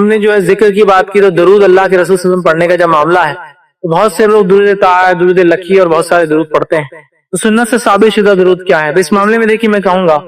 ہم نے جو ہے ذکر کی بات کی تو درود اللہ کے رسول صلی اللہ علیہ وسلم پڑھنے کا جب معاملہ ہے تو بہت سے لوگ درود طاہر، درود لکی اور بہت سارے درود پڑھتے ہیں. تو سنت سے ثابت شدہ درود کیا ہے؟ تو اس معاملے میں دیکھیے میں کہوں گا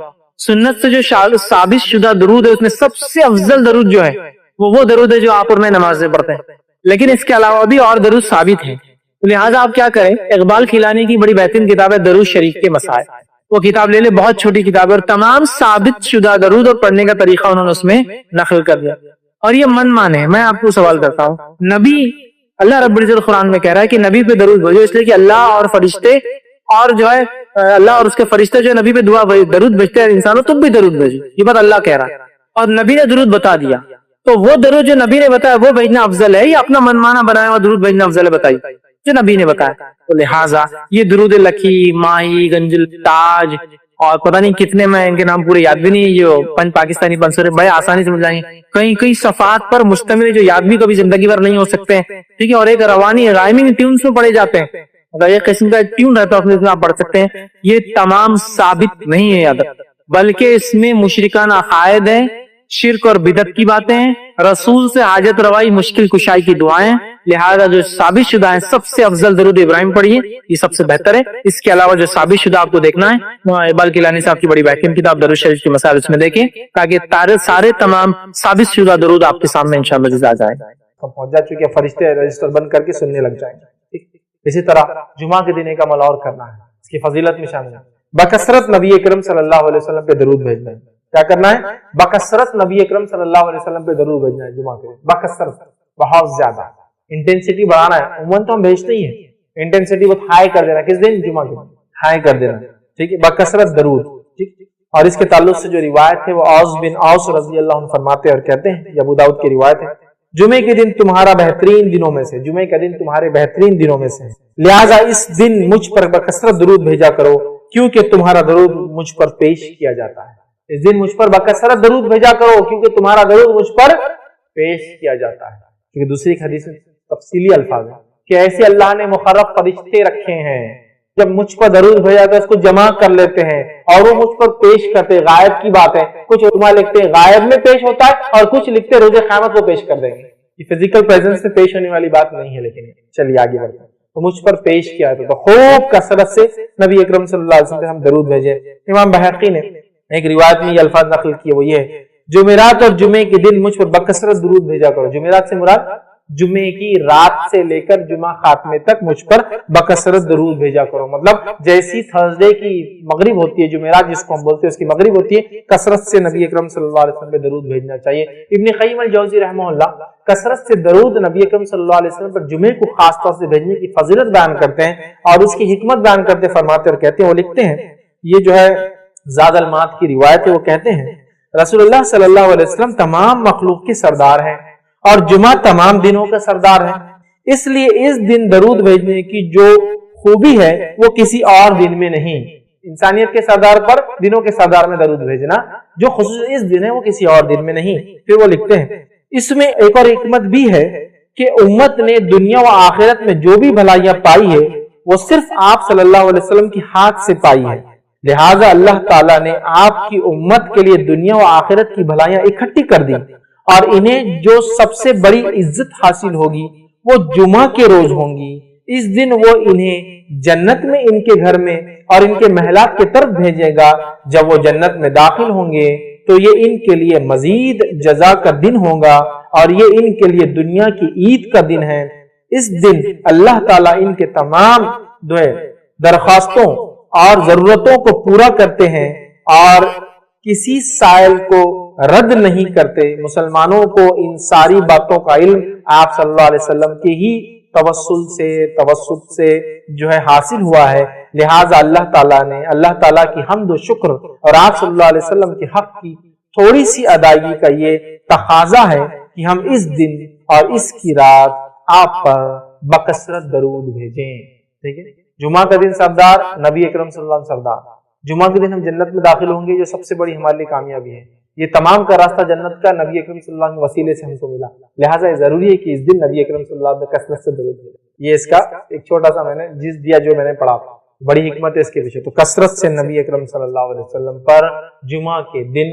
سنت سے جو ثابت شدہ درود ہے اس میں سب سے افضل درود جو ہے وہ درود ہے جو آپ اور میں نماز میں پڑھتے ہیں. لیکن اس کے علاوہ بھی اور درود ثابت ہیں. لہٰذا آپ کیا کریں، اقبال کھیلانی کی بڑی بہترین کتاب ہے درود شریف کے مسائل، وہ کتاب لے لیں، بہت چھوٹی کتاب ہے اور تمام ثابت شدہ درود اور پڑھنے کا طریقہ انہوں نے اس میں نقل کر دیا. اور یہ من مانے. میں آپ کو سوال کرتا ہوں، نبی اللہ رب العزت قرآن میں کہہ رہا ہے کہ نبی پہ درود بھیجو، اس لیے کہ اللہ اور فرشتے اور جو ہے اللہ اور اس کے فرشتے جو نبی پہ درود بھیجتے ہیں انسانوں، تم بھی درود بھیجو. یہ بات اللہ کہہ رہا ہے اور نبی نے درود بتا دیا. تو وہ درود جو نبی نے بتایا وہ بھیجنا افضل ہے یا اپنا من مانا بنایا ہوا درود بھیجنا افضل ہے؟ بتائیے. جو نبی نے بتایا. تو لہٰذا یہ درود لکی، ماہی، گنجل تاج اور پتہ نہیں کتنے، میں ان کے نام پورے یاد بھی نہیں، جو پاکستانی پنسر بڑے آسانی سے مل جائیں گے. کئی صفحات پر مشتمل جو یاد بھی کبھی زندگی بھر نہیں ہو سکتے ہیں، ٹھیک ہے. اور ایک روانی رائمنگ ٹیونز میں پڑھے جاتے ہیں، اگر ایک قسم کا ٹیون رہتا ہے اس میں آپ پڑھ سکتے ہیں. یہ تمام ثابت نہیں ہے یاد، بلکہ اس میں مشرکانہ عقائد ہیں، شرک اور بدعت کی باتیں ہیں، رسول سے حاجت روائی مشکل کشائی کی دعائیں. لہذا جو ثابت شدہ ہیں سب سے افضل درود ابراہیم پڑھیے، یہ سب سے بہتر ہے. اس کے علاوہ جو ثابت شدہ آپ کو دیکھنا ہے اقبال کیلانی صاحب کی بڑی بہترین کتاب درود شریف کے مسائل، اس میں دیکھیں تاکہ سارے تمام ثابت شدہ درود آپ کے سامنے انشاءاللہ آ جائیں. پہنچ جا چکے فرشتے رجسٹر بند کر کے سننے لگ جائیں گے. اسی طرح جمعہ کے دن ایک عمل اور کرنا ہے، اس کی فضیلت میں شامل ہے بکثرت نبی اکرم صلی اللہ علیہ وسلم پہ درود بھیجنا ہے. کیا کرنا ہے؟ بکثرت نبی اکرم صلی اللہ علیہ وسلم پہ درود بھیجنا ہے جمعہ کے دن. بکثرت، بہت زیادہ، انٹینسٹی بڑھانا ہے. عموماً تو ہم بھیجتے ہی ہیں، انٹینسٹی بہت ہائی کر دینا. کس دن؟ جمعہ کے دن ہائی کر دینا، ٹھیک ہے. بکثرت درود، ٹھیک. اور اس کے تعلق سے جو روایت ہے وہ اوس بن اوس رضی اللہ عنہ فرماتے ہیں اور کہتے ہیں، یہ ابو داؤد کی روایت ہے، جمعے کے دن تمہارا بہترین دنوں میں سے، جمعے کا دن تمہارے بہترین دنوں میں سے، لہٰذا اس دن مجھ پر بکثرت درود بھیجا کرو کیونکہ تمہارا درود مجھ پر پیش کیا جاتا ہے. اس دن مجھ پر بکثرت درود بھیجا کرو کیونکہ تمہارا درود مجھ پر پیش کیا جاتا ہے. کیونکہ دوسری حدیث میں تفصیلی الفاظ ہیں کہ ایسے اللہ نے مقرب فرشتے رکھے ہیں، جب مجھ پر درود بھیجا تو اس کو جمع کر لیتے ہیں اور وہ مجھ پر پیش کرتے. غائب کی بات ہے، کچھ علماء لکھتے ہیں غائب میں پیش ہوتا ہے اور کچھ لکھتے روز قیامت کو پیش کر دیں گے. یہ فزیکل پریزنس میں پیش ہونے والی بات نہیں ہے. لیکن چلیے آگے بڑھتے ہیں. تو مجھ پر پیش کیا تو خوب کثرت سے نبی اکرم صلی اللہ علیہ وسلم ہم درود بھیجے. امام بہقی نے ایک روایت میں یہ الفاظ نقل کیے، وہ یہ ہے جمعرات اور جمعے کے دن مجھ پر بکثرت درود بھیجا کرو. جمعرات سے مراد جمعے کی رات سے لے کر جمعہ خاتمے تک مجھ پر بکثرت درود بھیجا کرو. مطلب جیسی تھرسڈے کی مغرب ہوتی ہے، جمعرات جس کو ہم بولتے ہیں اس کی مغرب ہوتی ہے، کثرت سے نبی اکرم صلی اللہ علیہ وسلم پہ درود بھیجنا چاہیے. ابن قیم الجوزی رحمہ اللہ کثرت سے درود نبی اکرم صلی اللہ علیہ وسلم پر جمعے کو خاص طور سے بھیجنے کی فضیلت بیان کرتے ہیں اور اس کی حکمت بیان کرتے فرماتے اور کہتے ہیں، وہ لکھتے ہیں، یہ جو ہے زاد المعاد کی روایت ہے، وہ کہتے ہیں رسول اللہ صلی اللہ علیہ وسلم تمام مخلوق کے سردار ہیں اور جمعہ تمام دنوں کا سردار ہے، اس لیے اس دن درود بھیجنے کی جو خوبی ہے وہ کسی اور دن میں نہیں. انسانیت کے سردار پر دنوں کے سردار میں درود بھیجنا جو خصوص اس دن ہے وہ کسی اور دن میں نہیں. پھر وہ لکھتے ہیں اس میں ایک اور حکمت بھی ہے کہ امت نے دنیا و آخرت میں جو بھی بھلائیاں پائی ہے وہ صرف آپ صلی اللہ علیہ وسلم کی ہاتھ سے پائی ہے. لہٰذا اللہ تعالیٰ نے آپ کی امت کے لیے دنیا و آخرت کی بھلائیاں اکٹھی کر دی اور انہیں جو سب سے بڑی عزت حاصل ہوگی وہ جمعہ کے روز ہوں گی. اس دن وہ انہیں جنت میں ان کے گھر میں اور ان کے محلات کی طرف بھیجے گا. جب وہ جنت میں داخل ہوں گے تو یہ ان کے لیے مزید جزا کا دن ہوگا اور یہ ان کے لیے دنیا کی عید کا دن ہے. اس دن اللہ تعالیٰ ان کے تمام درخواستوں اور ضرورتوں کو پورا کرتے ہیں اور کسی سائل کو رد نہیں کرتے. مسلمانوں کو ان ساری باتوں کا علم آپ صلی اللہ علیہ وسلم کے ہی توسط سے جو ہے حاصل ہوا ہے. لہٰذا اللہ تعالیٰ کی حمد و شکر اور آپ صلی اللہ علیہ وسلم کے حق کی تھوڑی سی ادائیگی کا یہ تقاضا ہے کہ ہم اس دن اور اس کی رات آپ پر بکثرت درود بھیجیں. ٹھیک ہے، جمعہ کا دن سردار، نبی اکرم صلی اللہ علیہ وسلم سردار. جمعہ کے دن ہم جنت میں داخل ہوں گے جو سب سے بڑی ہمارے لیے کامیابی ہے. یہ تمام کا راستہ جنت کا نبی اکرم صلی اللہ علیہ وسلم کے وسیلے سے ہم کو ملا. لہٰذا یہ ضروری ہے کہ اس دن نبی اکرم صلی اللہ علیہ وسلم کثرت سے درود بھیجیں. یہ اس کا ایک چھوٹا سا میں نے جس دیا جو میں نے پڑھا، بڑی حکمت ہے اس کے پیچھے. تو کثرت سے نبی اکرم صلی اللہ علیہ وسلم پر جمعہ کے دن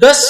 10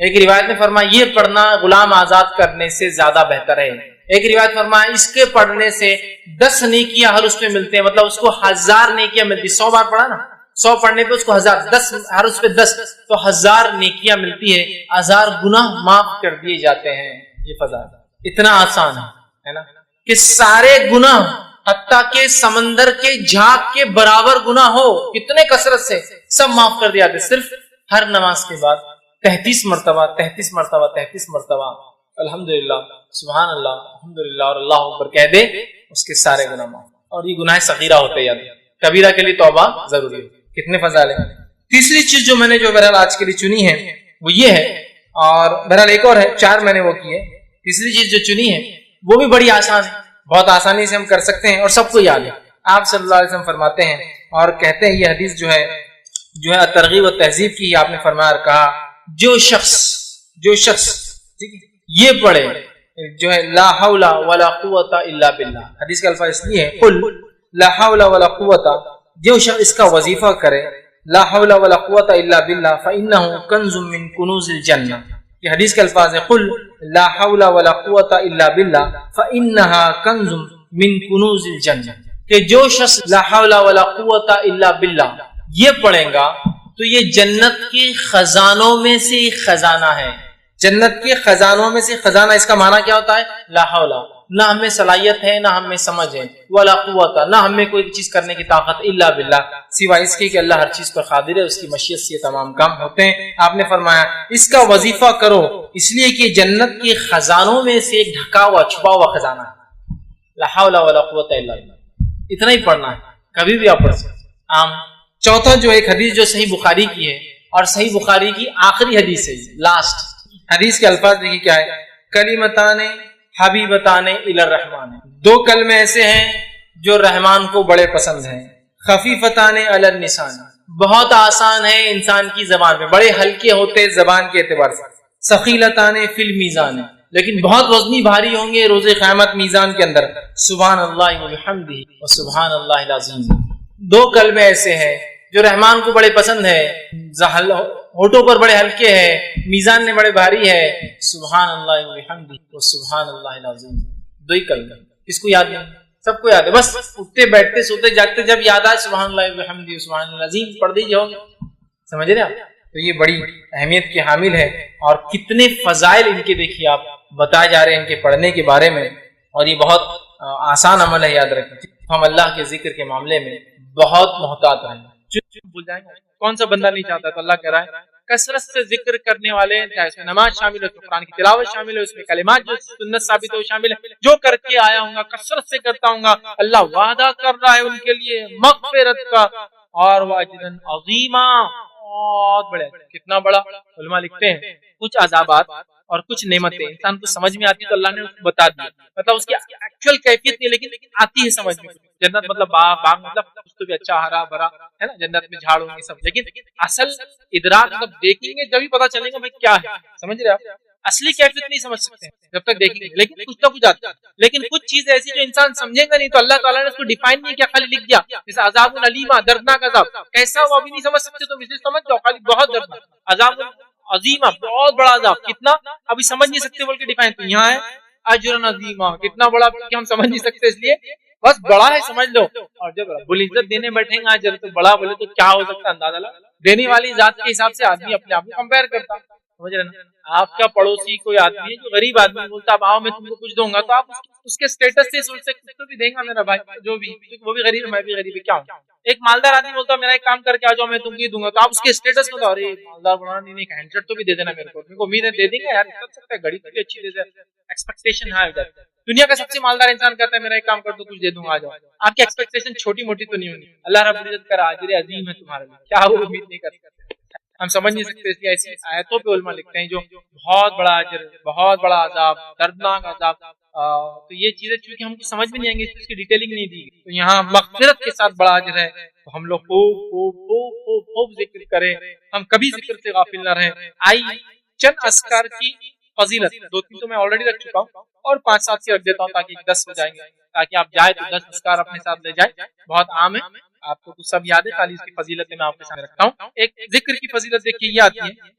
ایک روایت میں فرمایا یہ پڑھنا غلام آزاد کرنے سے زیادہ بہتر ہے. ایک روایت فرمایا اس کے پڑھنے سے 10 نیکیاں ہر اس پہ ملتے ہیں, مطلب اس کو 1000 نیکیاں ملتی. 100 بار پڑھا نا, 100 پڑھنے پہ اس کو 1000, 10 ہر اس پہ 10 تو 1000 نیکیاں ملتی ہے, 1000 گناہ معاف کر دیے جاتے ہیں. یہ فضائل اتنا آسان ہے نا کہ سارے گناہ حتیٰ کہ سمندر کے جھاگ کے برابر گناہ ہو کتنے کثرت سے سب معاف کر دیا جاتے. صرف ہر نماز کے بعد 33 مرتبہ 33 مرتبہ 33 مرتبہ الحمدللہ سبحان اللہ الحمدللہ اور اللہ اکبر کہہ دے, اس کے سارے گناہ معاف. اور یہ گناہ صغیرہ ہوتے جاتے ہیں, کبیرہ کے لیے توبہ ضروری ہے. کتنے فضائل ہیں. تیسری چیز جو میں نے جو بہرحال آج کے لیے چنی ہے وہ یہ ہے, اور بہرحال ایک اور ہے, 4 میں نے وہ کی ہے. تیسری چیز جو چنی ہے وہ بھی بڑی آسان ہے, بہت آسانی سے ہم کر سکتے ہیں اور سب کو یاد ہے. آپ صلی اللہ علیہ وسلم فرماتے ہیں اور کہتے ہیں, یہ حدیث جو ہے ترغیب و تہذیب کی, آپ نے فرمایا اور کہا جو شخص ٹھیک ہے یہ پڑھے جو ہے لا حول ولا قوت الا باللہ. حدیث کا الفاظ اس لیے ہے قل لا حول ولا قوت, جو شخص اس کا وظیفہ کرے لا حول ولا قوت الا باللہ فانه کنز من کنوز الجنہ. یہ حدیث کے الفاظ ہے قل لا حول ولا قوت الا باللہ فانها کنز من کنوز الجنہ, کہ جو شخص لا حول ولا قوت الا باللہ یہ پڑھیں گا تو یہ جنت کے خزانوں میں سے ایک خزانہ ہے. جنت کے خزانوں میں سے خزانہ, اس کا معنی کیا ہوتا ہے؟ لا حول, نہ ہمیں صلاحیت ہے نہ ہمیں سمجھ ہے, ولا قوت, نہ ہمیں کوئی چیز کرنے کی طاقت, الا باللہ, سوائے اس کے کہ اللہ ہر چیز پر قادر ہے, اس کی مشیت سے یہ تمام کام ہوتے ہیں. آپ نے فرمایا اس کا وظیفہ کرو اس لیے کہ جنت کے خزانوں میں سے ایک ڈھکا ہوا چھپا ہوا خزانہ ہے. لا حول ولا قوت الا باللہ, اتنا ہی پڑھنا ہے, کبھی بھی آپ پڑھ سکتے عام. چوتھا جو ایک حدیث جو صحیح بخاری کی ہے, اور صحیح بخاری کی آخری حدیث ہے, لاسٹ حدیث کے الفاظ دیکھیے کیا ہے, کلمتان حبیبتان الی الرحمن, 2 کلمے ایسے ہیں جو رحمان کو بڑے پسند ہیں, خفیفتان علی اللسان, بہت آسان ہے انسان کی زبان میں, بڑے ہلکے ہوتے زبان کے اعتبار سے, ثقیلتان فی المیزان, لیکن بہت وزنی بھاری ہوں گے روز قیامت میزان کے اندر, سبحان اللہ وبحمدہ وسبحان اللہ العظیم. 2 کلمے ایسے ہیں جو رحمان کو بڑے پسند ہے, ہوٹوں پر بڑے ہلکے ہیں, میزان میں بڑے بھاری ہے, سبحان اللہ وبحمدہ وسبحان اللہ العظیم. 2 ہی کلمے, کس کو یاد نہیں؟ سب کو یاد ہے, بس اٹھتے بیٹھتے سوتے جاگتے جب یاد آئے سبحان اللہ وبحمدہ وسبحان اللہ العظیم پڑھ دیجیے, ہو گیا. سمجھ رہے آپ؟ تو یہ بڑی اہمیت کی حامل ہے, اور کتنے فضائل ان کے دیکھیے آپ بتائے جا رہے ہیں ان کے پڑھنے کے بارے میں, اور یہ بہت آسان عمل ہے, یاد رکھیں. ہم اللہ کے ذکر کے معاملے میں بہت محتاط رہیں, بھول جائیں گے. کون سا بندہ نہیں چاہتا؟ تو اللہ کہہ رہا ہے کثرت سے ذکر کرنے والے, چاہے اس میں نماز شامل ہو, قرآن کی تلاوت شامل ہو, اس میں کلمات جو سنت ثابت ہو شامل ہے, جو کر کے آیا ہوں گا کثرت سے کرتا ہوں گا, اللہ وعدہ کر رہا ہے ان کے لیے مغفرت کا اور واجرا عظیما, بہت بڑے. کتنا بڑا؟ علماء لکھتے ہیں کچھ عذابات اور کچھ نعمتیں انسان کو سمجھ میں آتی تو اللہ نے بتا دیا, مطلب اس کی ایکچوئل کیفیت نہیں لیکن آتی ہے سمجھ میں. جنت مطلب باغ مطلب کچھ تو بھی اچھا ہرا بھرا ہے نا, جنت میں جھاڑ ہوں گے سب, لیکن اصل ادراک مطلب دیکھیں گے جبھی پتا چلے گا بھائی کیا ہے. سمجھ رہے آپ؟ اصلی کیفیت نہیں سمجھ سکتے جب تک دیکھیں گے, لیکن کچھ نہ کچھ آتا ہے. لیکن کچھ چیز ایسی جو انسان سمجھے گا نہیں تو اللہ تعالیٰ نے اس کو ڈیفائن نہیں کیا, خالی لکھ دیا. جیسے عذاب الیما, دردناک عذاب, کیسا وہ ابھی نہیں سمجھ سکتے تو مثل سمجھ جاؤ خالی بہت دردناک. عذاب عظیمہ, بہت بڑا عذاب, کتنا ابھی سمجھ نہیں سکتے بول کے ڈیفائن. تو یہاں ہے اجر عظیمہ, کتنا بڑا کہ ہم سمجھ نہیں سکتے, اس لیے بس بڑا ہے سمجھ لو. اور جب رب العزت دینے بیٹھیں گا اجر تو بڑا بولے تو کیا ہو سکتا ہے اندازہ لگا. دینے والی ذات کے حساب سے آدمی اپنے آپ کو کمپیئر کرتا, سمجھ رہے نا. آپ کا پڑوسی کوئی آدمی ہے جو غریب آدمی بولتا اب آؤ میں تم کو کچھ دوں گا, تو آپ اس کے اسٹیٹس سے سوچتے کچھ تو بھی دیں گا میرا بھائی, جو بھی وہ بھی غریب ہے میں بھی غریب ہے, کیا ہوں. ایک مالدار آدمی بولتا میرا ایک کام کر کے آ جاؤ میں تم کو یہ دوں گا, تو آپ اس کے اسٹیٹس میں ارے مالدار بڑھانا نہیں, ایک ہینڈ سیٹ تو بھی دے دینا میرے کو امید ہے دے دیں گے یار, کر سکتا ہے گھڑی تو بھی اچھی دے دے, ایکسپیکٹیشن ہائی ہو جاتی ہے. دنیا کا سب سے مالدار انسان کہتا ہے میرا ایک کام کر دو کچھ دے دوں گا, آ جاؤ. آپ کی ایکسپیکٹیشن چھوٹی موٹی تو نہیں ہونی, اللہ رب العزت کا اجر عظیم ہے تمہارے لیے, کیا وہ امید نہیں کر سکتے, ہم سمجھ نہیں سکتے. اس لیے ایسی آیتوں پہ علماء لکھتے ہیں جو بہت بڑا اجر, بہت بڑا عذاب, دردناک عذاب. تو یہ چیزیں چونکہ ہم کو سمجھ میں نہیں آئیں گی, اس کی ڈیٹیلنگ نہیں دی گئی, تو یہاں مغفرت کے ساتھ بڑا اجر ہے. تو ہم لوگ خوب ذکر کریں, ہم کبھی ذکر سے غافل نہ رہیں. آئی چند اذکار کی فضیلت, 2-3 تو میں آلریڈی رکھ چکا ہوں, اور 5-7 کی رکھ دیتا ہوں تاکہ 10 ہو جائیں گے, تاکہ آپ جائیں تو 10 اذکار اپنے ساتھ لے جائیں. بہت عام ہے, آپ کو تو سب یاد ہے, خالی اس کی فضیلتیں میں آپ کے سامنے رکھتا ہوں. ایک ذکر کی فضیلت دیکھیے یہ آتی ہے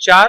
4,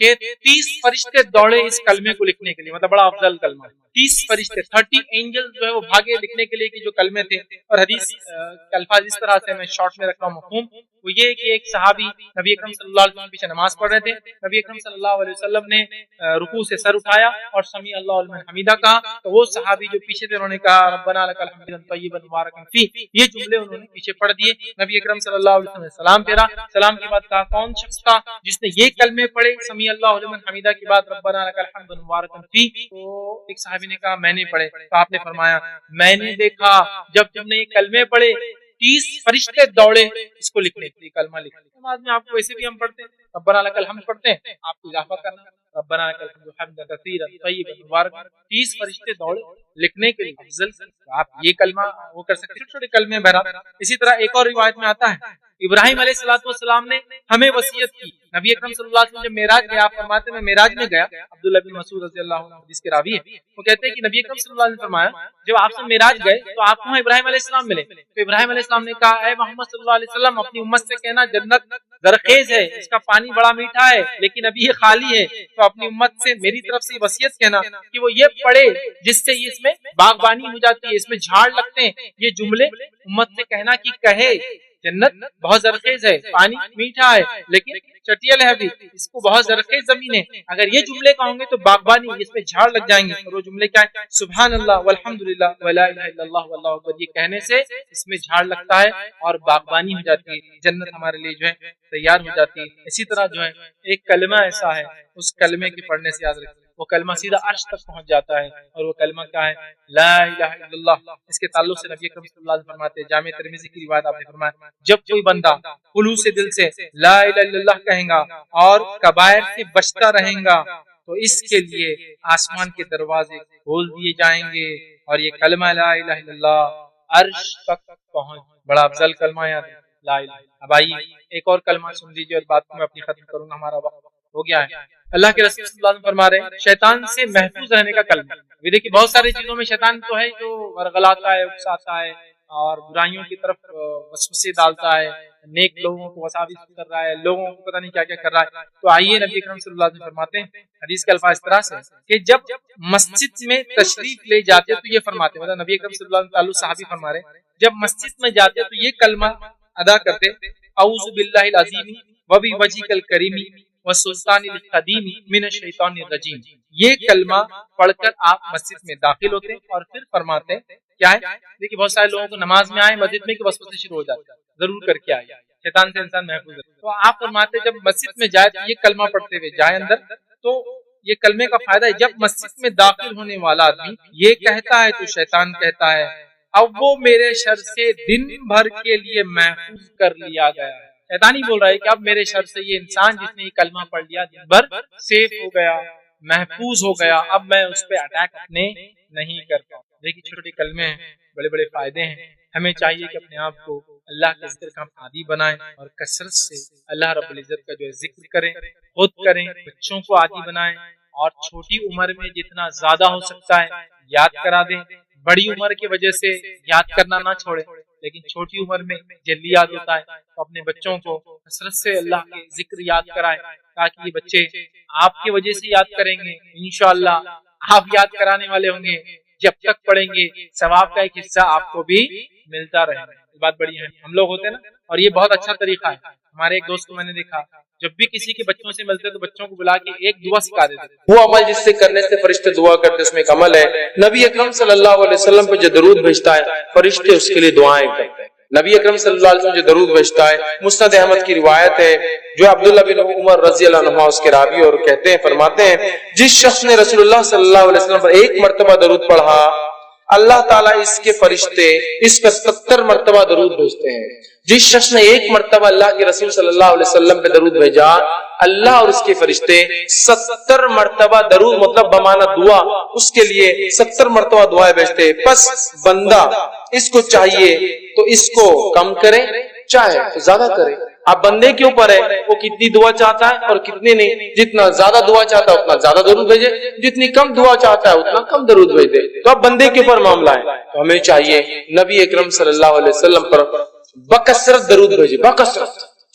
کہ 30 فرشتے دوڑے اس کلمے کو لکھنے کے لیے، مطلب بڑا افضل کلمہ، 30 فرشتے 30 اینجل جو ہے وہ بھاگے لکھنے کے لیے کہ جو کلمے تھے. اور حدیث کے الفاظ اس طرح سے میں شارٹ میں رکھ رہا ہوں مفہوم، وہ یہ کہ ایک صحابی نبی اکرم صلی اللہ علیہ وسلم پیچھے نماز پڑھ رہے تھے، نبی اکرم صلی اللہ علیہ وسلم نے رکوع سے سر اٹھایا اور سمیع اللہ لمن حمیدہ کہا، تو وہ صحابی جو پیچھے تھے انہوں نے کہا ربنا لک الحمد طیبا مبارکا فی، یہ جملے انہوں نے پیچھے پڑھ دیے. نبی اکرم صلی اللہ علیہ وسلم نے سلام پھیرا، سلام کے بعد کہا کون شخص تھا جس نے یہ کلمے پڑھے سمیع اللہ لمن حمیدہ کے بعد ربنا لک الحمد مبارکا فی؟ تو ایک صحابی نے کہا میں نے پڑھے. تو آپ نے فرمایا میں نے دیکھا جب تم نے یہ کلمے پڑھے 30 فرشتے دوڑے اس کو لکھنے کے لیے، کلمہ لکھنے. نماز میں آپ کو ویسے بھی ہم پڑھتے ہیں ربنا لک الحمد پڑھتے ہیں، آپ کو اضافہ کرنا ربنا لک الحمد حمدا کثیرا طیبا مبارکا، 30 فرشتے دوڑے لکھنے کے لیے افضل. آپ یہ کلمہ وہ کر سکتے ہیں، چھوٹے چھوٹے کلمے بہرحال. اسی طرح ایک اور روایت میں آتا ہے ابراہیم علیہ السلام نے ہمیں وصیت کی. نبی اکرم صلی اللہ علیہ وسلم جب معراج گیا، آپ فرماتے ہیں میں معراج میں گیا، عبداللہ بن مسعود رضی اللہ عنہ حدیث کے راوی ہے، وہ کہتے ہیں کہ نبی اکرم صلی اللہ علیہ وسلم نے فرمایا جب آپ سے معراج گئے تو آپ کو ابراہیم علیہ السلام ملے. تو ابراہیم علیہ السلام نے کہا اے محمد صلی اللہ علیہ وسلم اپنی امت سے کہنا جنت زرخیز ہے، اس کا پانی بڑا میٹھا ہے لیکن ابھی یہ خالی ہے. تو اپنی امت سے میری طرف سے وصیت کہنا کہ وہ یہ پڑھے جس سے اس میں باغبانی ہو جاتی ہے، اس میں جھاڑ لگتے ہیں. یہ جملے امت سے کہنا کہ کہے جنت بہت زرخیز ہے، پانی میٹھا ہے لیکن چٹیل ہے، ابھی اس کو بہت زرخیز زمین ہے. اگر یہ جملے کہوں گے تو باغبانی اس میں جھاڑ لگ جائیں گے. اور وہ جملے کیا ہے؟ سبحان اللہ والحمدللہ ولا الہ الا اللہ واللہ اکبر. یہ کہنے سے اس میں جھاڑ لگتا ہے اور باغبانی ہو جاتی ہے، جنت ہمارے لیے جو ہے تیار ہو جاتی ہے. اسی طرح جو ہے ایک کلمہ ایسا ہے اس کلمے کے پڑھنے سے یاد رکھیں وہ کلمہ سیدھا عرش تک پہنچ جاتا ہے. اور وہ کلمہ کیا ہے؟ لا الہ الا اللہ. اس کے تعلق سے نبی اکرم صلی اللہ علیہ وسلم فرماتے ہیں، جامع ترمذی کی روایت آپ نے فرمایا جب کوئی بندہ خلوص دل سے لا الہ الا اللہ کہیں گا اور کبائر سے بچتا رہے گا تو اس کے لیے آسمان کے دروازے کھول دیے جائیں گے اور یہ کلمہ لا الہ الا اللہ عرش تک پہنچ. بڑا افضل کلمہ ہے لا الہ. اب آئیے ایک اور کلمہ سن لیجیے اور بات کو میں اپنی ختم کروں گا، ہمارا وقت ہو گیا ہے. اللہ کے رسول صلی اللہ علیہ وسلم فرما رہے ہیں شیطان سے محفوظ رہنے کا کلمہ. ابھی دیکھیے بہت ساری چیزوں میں شیطان تو ہے جو ورغلاتا ہے، اکساتا ہے اور برائیوں کی طرف وسوسے ڈالتا ہے، نیک لوگوں کو وساوس کر رہا ہے، لوگوں کو پتہ نہیں کیا کیا کر رہا ہے. تو آئیے نبی اکرم صلی اللہ علیہ وسلم فرماتے ہیں حدیث کے الفاظ اس طرح سے کہ جب مسجد میں تشریف لے جاتے تو یہ فرماتے، مطلب نبی اکرم صلی اللہ علیہ وسلم صحابی فرما رہے ہیں جب مسجد میں جاتے تو یہ کلمہ ادا کرتے اعوذ باللہ العظیم وبوجہک الکریم والسلطان القدیم من الشیطان الرجیم. یہ کلمہ پڑھ کر آپ مسجد میں داخل ہوتے اور پھر فرماتے ہیں کیا ہے؟ دیکھیے بہت سارے لوگوں کو نماز میں آئے مسجد میں کہ وسوسے شروع ہو جاتے ہیں، ضرور کر کے آئے، شیطان سے انسان محفوظ ہے. تو آپ فرماتے جب مسجد میں جائے تو یہ کلمہ پڑھتے ہوئے جائے اندر. تو یہ کلمے کا فائدہ ہے جب مسجد میں داخل ہونے والا آدمی یہ کہتا ہے تو شیطان کہتا ہے اب وہ میرے شر سے دن بھر کے لیے محفوظ کر لیا گیا ہے. شیطان ہی بول رہا ہے کہ اب میرے شر سے یہ انسان جس نے یہ کلمہ پڑھ لیا دن بھر سیف ہو گیا، محفوظ ہو گیا، اب میں اس پہ اٹیک اپنے نہیں کرتا. دیکھیے چھوٹے کلمے ہیں، بڑے بڑے فائدے ہیں. ہمیں چاہیے کہ اپنے آپ کو اللہ کے ذکر کا ہم عادی بنائیں اور کثرت سے اللہ رب العزت کا جو ہے ذکر کریں، خود کریں، بچوں کو عادی بنائیں اور چھوٹی عمر میں جتنا زیادہ ہو سکتا ہے یاد کرا دیں. بڑی عمر کی وجہ سے یاد کرنا نہ چھوڑیں لیکن چھوٹی عمر میں جلدی یاد ہوتا ہے تو اپنے بچوں کو کثرت سے اللہ کے ذکر یاد کرائیں تاکہ یہ بچے آپ کی وجہ سے یاد کریں گے. انشاءاللہ آپ یاد کرانے والے ہوں گے، جب تک پڑھیں گے ثواب کا ایک حصہ آپ کو بھی ملتا رہے گا. یہ بات بڑی ہے. ہم لوگ ہوتے ہیں نا، اور یہ بہت اچھا طریقہ ہے. ہمارے ایک دوست کو میں نے دیکھا جب بھی کسی کے بچوں سے ملتے تو بچوں کو بلا کے ایک دعا سکھا دیتے. وہ عمل جس سے کرنے سے فرشتے دعا کرتے اس میں ایک عمل ہے. نبی اکرم صلی اللہ علیہ وسلم پہ جو درود بھیجتا ہے فرشتے اس کے لیے دعائیں کرتے ہیں. نبی اکرم صلی اللہ علیہ وسلم جو درود بھیجتا ہے، مسند احمد کی روایت ہے جو عبداللہ بن عمر رضی اللہ عنہ اس کے راوی اور کہتے ہیں فرماتے ہیں جس شخص نے رسول اللہ صلی اللہ علیہ وسلم پر ایک مرتبہ درود پڑھا اللہ تعالیٰ اس کے فرشتے اس پر 70 مرتبہ درود بھیجتے ہیں. جس شخص نے ایک مرتبہ اللہ کے رسول صلی اللہ علیہ وسلم پہ درود بھیجا اللہ اور اس کے فرشتے 70 مرتبہ درود مطلب بمانا دعا اس کے لیے 70 مرتبہ دعائیں بھیجتے. پس بندہ اس کو چاہیے تو اس کو کم کرے، چاہے تو زیادہ کرے. اب بندے کے اوپر ہے وہ کتنی دعا چاہتا ہے اور کتنی نہیں. جتنا زیادہ دعا چاہتا ہے اتنا زیادہ درود بھیجے، جتنی کم دعا چاہتا ہے اتنا کم درود بھیج دے. تو اب بندے کے اوپر معاملہ ہے. تو ہمیں چاہیے نبی اکرم صلی اللہ علیہ وسلم پر بکثرت درود بھیجے، بکثرت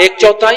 1/4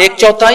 1/4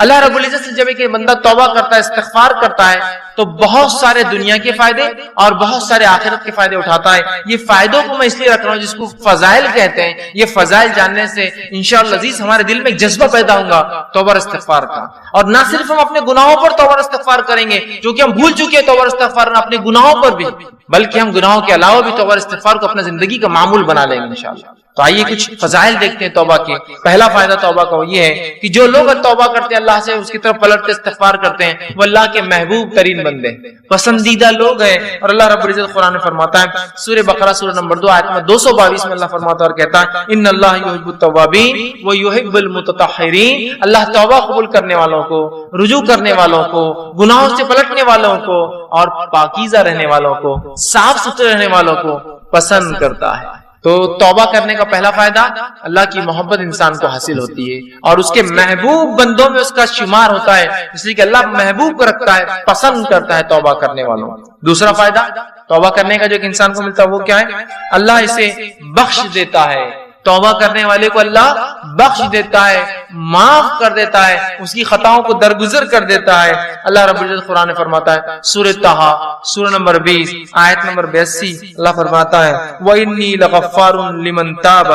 اللہ رب العزت سے جب ایک بندہ توبہ کرتا ہے، استغفار کرتا ہے، تو بہت سارے دنیا کے فائدے اور بہت سارے آخرت کے فائدے اٹھاتا ہے۔ یہ فائدوں کو میں اس لیے رکھ رہا ہوں جس کو فضائل کہتے ہیں۔ یہ فضائل جاننے سے انشاءاللہ عزیز ہمارے دل میں ایک جذبہ پیدا ہوگا توبہ اور استغفار کا، اور نہ صرف ہم اپنے گناہوں پر توبہ اور استغفار کریں گے جو کہ ہم بھول چکے ہیں توبہ اور استغفار اپنے گناہوں پر بھی، بلکہ ہم گناہوں کے علاوہ بھی توبہ اور استغفار کو اپنا زندگی کا معمول بنا لیں گے انشاءاللہ۔ تو آئیے کچھ فضائل دیکھتے ہیں توبہ کے۔ پہلا فائدہ توبہ کا وہ یہ ہے کہ جو لوگ توبہ کرتے ہیں، اللہ سے اس کی طرف پلٹ کے استغفار کرتے ہیں، وہ اللہ کے محبوب ترین بندے، پسندیدہ لوگ ہیں۔ اور اللہ رب العزت قرآن میں فرماتا ہے، سورہ بقرہ سورہ نمبر 2 آیت میں 222 میں اللہ فرماتا ہے اور کہتا ہے، ان اللہ یحب التوابین و یحب المتطہرین، اللہ توبہ قبول کرنے والوں کو، رجوع کرنے والوں کو، گناہوں سے پلٹنے والوں کو اور پاکیزہ رہنے والوں کو، صاف ستھرے رہنے والوں کو پسند کرتا ہے۔ تو توبہ کرنے کا پہلا فائدہ، اللہ کی محبت انسان کو حاصل ہوتی ہے اور اس کے محبوب بندوں میں اس کا شمار ہوتا ہے، اس لیے کہ اللہ محبوب کو رکھتا ہے، پسند کرتا ہے توبہ کرنے والوں کو۔ دوسرا فائدہ توبہ کرنے کا جو ایک انسان کو ملتا ہے وہ کیا ہے؟ اللہ اسے بخش دیتا ہے۔ توبہ کرنے والے کو اللہ بخش دیتا ہے، معاف کر دیتا ہے، اس کی خطاؤں کو درگزر کر دیتا ہے۔ اللہ رب العزت قرآن میں فرماتا ہے، سورہ طٰہٰ سورہ نمبر 20 آیت نمبر 82، اللہ فرماتا ہے، وَإِنِّي لَغَفَّارٌ لِمَن تَابَ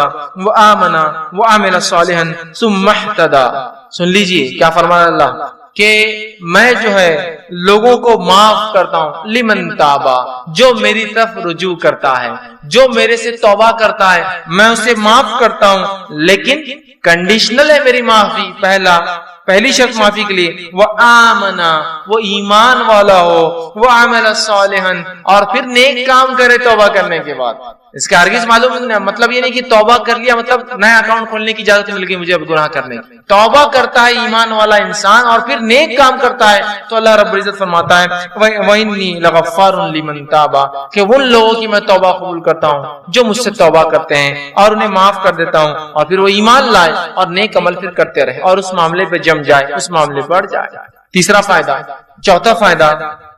وَآمَنَ وَعَمِلَ صَالِحًا ثُمَّ اهْتَدَىٰ۔ سن لیجئے کیا فرمایا اللہ کہ میں جو ہے لوگوں کو معاف کرتا ہوں، لمن تابا، جو میری طرف رجوع کرتا ہے، جو میرے سے توبہ کرتا ہے میں اسے معاف کرتا ہوں، لیکن کنڈیشنل ہے میری معافی۔ پہلی شرط معافی کے لیے، وہ آمنا، وہ ایمان والا ہو، وہ عمل صالحا، اور پھر نیک کام کرے توبہ کرنے کے بعد۔ اس کا ہرگز معلوم نہیں، مطلب یہ نہیں کہ توبہ کر لیا مطلب نیا اکاؤنٹ کھولنے کی اجازت مل گئی مجھے اب گناہ کرنے کی۔ توبہ کرتا ہے ایمان والا انسان اور پھر نیک کام کرتا ہے تو اللہ رب العزت فرماتا ہے، وَإِنِّي لَغَفَّارٌ لِمَن تَابَ، کہ ان لوگوں کی میں توبہ قبول کرتا ہوں جو مجھ سے توبہ کرتے ہیں اور انہیں معاف کر دیتا ہوں، اور پھر وہ ایمان لائے اور نیک عمل پھر کرتے رہے اور اس معاملے پہ جم جائے، اس معاملے پر بڑھ جائے۔ تیسرا فائدہ، چوتھا فائدہ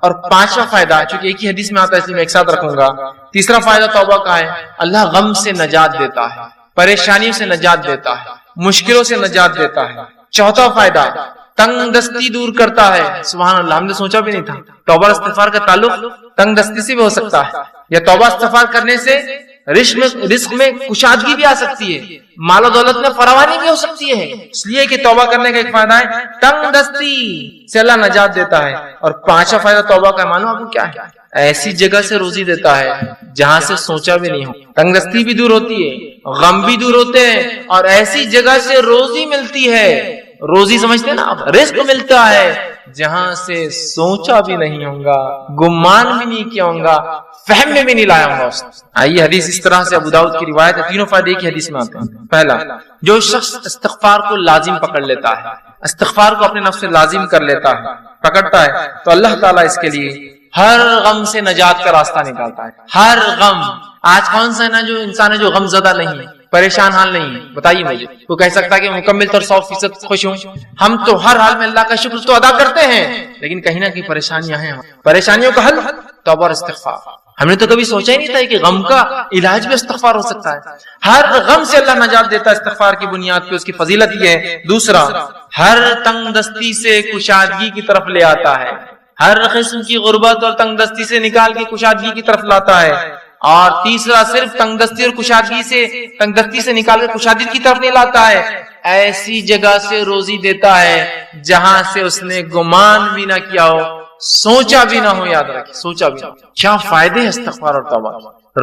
اور پانچواں فائدہ، چونکہ ایک ہی حدیث میں آتا ہے اس لیے میں ایک ساتھ رکھوں گا۔ تیسرا فائدہ توبہ کا ہے، اللہ غم سے نجات دیتا ہے، پریشانیوں سے نجات دیتا ہے، مشکلوں سے نجات دیتا ہے۔ چوتھا فائدہ، تنگ دستی دور کرتا ہے۔ سبحان اللہ، ہم نے سوچا بھی نہیں تھا توبہ استغفار کا تعلق تنگ دستی سے بھی ہو سکتا ہے، یا توبہ استغفار کرنے سے رزق میں کشادگی بھی آ سکتی ہے، مال و دولت میں فراوانی بھی ہو سکتی ہے۔ اس لیے کہ توبہ کرنے کا ایک فائدہ ہے تنگ دستی سے اللہ نجات دیتا ہے۔ اور پانچواں فائدہ توبہ کا معلوم آپ کو کیا ہے؟ ایسی جگہ سے روزی دیتا ہے جہاں سے سوچا بھی نہیں ہو۔ تنگ دستی بھی دور ہوتی ہے، غم بھی دور ہوتے ہیں، اور ایسی جگہ سے روزی ملتی ہے، روزی سمجھتے ہیں نا آپ، رزق ملتا ہے جہاں سے سوچا بھی نہیں ہوگا، گمان بھی نہیں کیا ہوگا، فہم میں بھی نہیں لایا ہوگا اس نے۔ آئیے حدیث اس طرح سے ابو داؤد کی روایت ہے، تینوں فائدے ایک ہی حدیث میں آتے ہیں۔ پہلا، جو شخص استغفار کو لازم پکڑ لیتا ہے، استغفار کو اپنے نفس سے لازم کر لیتا ہے، پکڑتا ہے، تو اللہ تعالیٰ اس کے لیے ہر غم سے نجات کا راستہ نکالتا ہے۔ ہر غم، آج کون سا نا جو انسان ہے جو غم زدہ نہیں ہے، پریشان حال نہیں ہے؟ بتائیے مجھے، وہ کہہ سکتا ہے کہ مکمل طور 100% خوش ہوں؟ ہم تو ہر حال میں اللہ کا شکر تو ادا کرتے ہیں، لیکن کہیں نہ کہیں پریشانیاں ہیں۔ پریشانیوں کا حل توبہ اور استغفار۔ ہم نے تو کبھی سوچا ہی نہیں تھا کہ غم کا علاج بھی استغفار ہو سکتا ہے۔ ہر غم سے اللہ نجات دیتا ہے استغفار کی بنیاد پہ، اس کی فضیلت یہ ہے۔ دوسرا، ہر تنگ دستی سے کشادگی کی طرف لے آتا ہے، ہر قسم کی غربت اور تنگ دستی سے نکال کے کشادگی کی طرف لاتا ہے۔ اور تیسرا، صرف تنگ دستی اور تنگ دستی سے نکال کے کشادگی کی طرف نہیں لاتا ہے، ایسی جگہ سے روزی دیتا ہے جہاں سے اس نے گمان بھی نہ کیا ہو، سوچا بھی نہ ہو۔ یاد رکھیں، سوچا بھی نہ ہو۔ کیا فائدے ہیں استغفار اور توبہ؟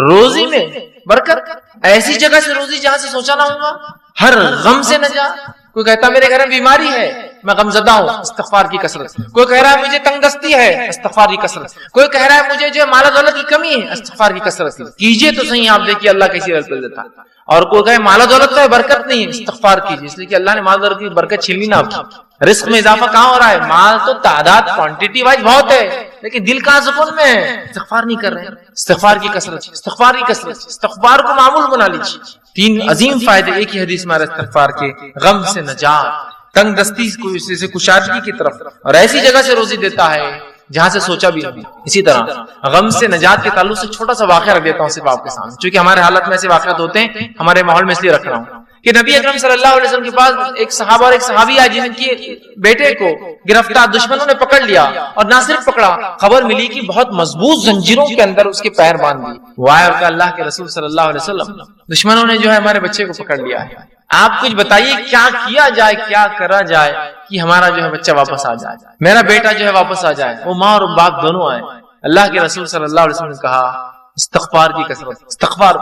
روزی میں برکت، ایسی جگہ سے روزی جہاں سے سوچا نہ ہوگا، ہر غم سے نجات۔ کوئی کہتا میرے گھر میں بیماری ہے، میں غم زدہ ہوں، استغفار کی کثرت۔ کوئی کہہ رہا ہے مجھے تنگ دستی ہے، استغفار کی کثرت۔ کوئی کہہ رہا ہے مجھے جو مال و دولت کی کمی ہے، استغفار کی کثرت کیجئے تو صحیح، آپ دیکھیے اللہ کیسی برکت دیتا ہے۔ اور کوئی کہے مال و دولت کا برکت نہیں ہے، استغفار کیجئے، اس لیے کہ اللہ نے مال و دولت کی برکت چھینی نہ آپ۔ رزق میں اضافہ کہاں ہو رہا ہے؟ مال تو تعداد کوانٹٹی وائز بہت ہے، لیکن دل کہاں سکون میں ہے؟ استغفار نہیں کر رہے ہیں۔ استغفار کی کثرت، استغفار کی کثرت، استغفار کو معمول بنا لیجیے۔ تین عظیم فائدے ایک ہی حدیث میں استغفار کے، غم سے نجات، تنگ دستی سے کشادگی کی طرف، اور ایسی جگہ سے روزی دیتا ہے جہاں سے سوچا بھی نہیں۔ اسی طرح غم سے نجات کے تعلق سے چھوٹا سا واقعہ رکھ دیتا ہوں صرف آپ کے سامنے، چونکہ ہمارے حالت میں ایسے واقعات ہوتے ہیں، ہمارے ماحول میں اس لیے رکھ رہا ہوں۔ کہ نبی اکرم صلی اللہ علیہ وسلم کے پاس ایک صحابہ اور ایک صحابی آئی جن کے بیٹے کو گرفتار دشمنوں نے پکڑ لیا، اور نہ صرف پکڑا، خبر ملی کہ بہت مضبوط زنجیروں کے اندر اس کے پیر باندھ دیے۔ وہ آئے اور کہا اللہ کے رسول صلی اللہ علیہ وسلم دشمنوں نے جو ہے ہمارے بچے کو پکڑ لیا ہے، آپ کچھ بتائیے کیا کیا جائے، کیا کرا جائے کہ ہمارا جو ہے بچہ واپس آ جائے، میرا بیٹا جو ہے واپس آ جائے، وہ ماں اور باپ دونوں آئے۔ اللہ کے رسول صلی اللہ علیہ وسلم نے کہا استغفار کی کثرت، استغفار۔